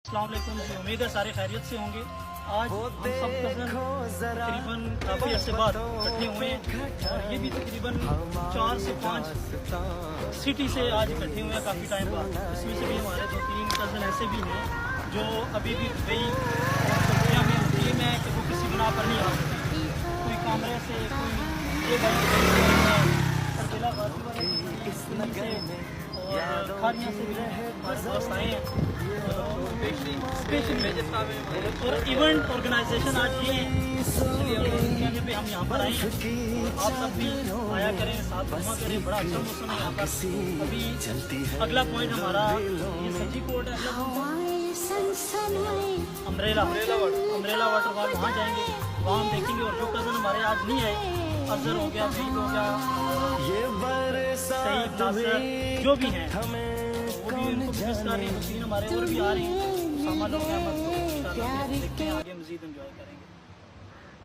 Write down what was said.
अस्सलाम वालेकुम जी, उम्मीद है सारे खैरियत से होंगे। आज हम सब कज़न तकरीबन काफ़ी अर्से बाद इकट्ठे हुए हैं और ये भी तकरीबन 4 से 5 सिटी से आज इकट्ठे हुए हैं काफ़ी टाइम बाद। इसमें से भी हमारे 2-3 कज़न ऐसे भी हैं जो अभी भी दुबई और सऊदीया में होती है कि वो किसी गुनाह पर नहीं आ सकती। कोई कैमरे से, कोई ये जिला गाजी वाले और खारियाँ से भी हमारे दोस्त आए हैं और इवेंट ऑर्गेनाइजेशन आज ये है पे हम यहाँ पर आए हैं। आप सब भी आया करें, साथ घूमा करें, बड़ा अच्छा मौसम है यहाँ पर। अभी अगला पॉइंट हमारा ये सब्जी कोर्ट है, अम्ब्रेला वाटरफॉल, वहाँ जाएंगे, वहाँ हम देखेंगे। और जो कज़न हमारे आज नहीं आए, अजहर हो गया, बील हो गया, सईद, नासिर, जो भी हैं वो भी उनको भी मिस कर रहे हैं। हमारे और भी आ रहे हैं, सामान लोग हैं, देखते हैं आगे मज़ीद एंजॉय करेंगे।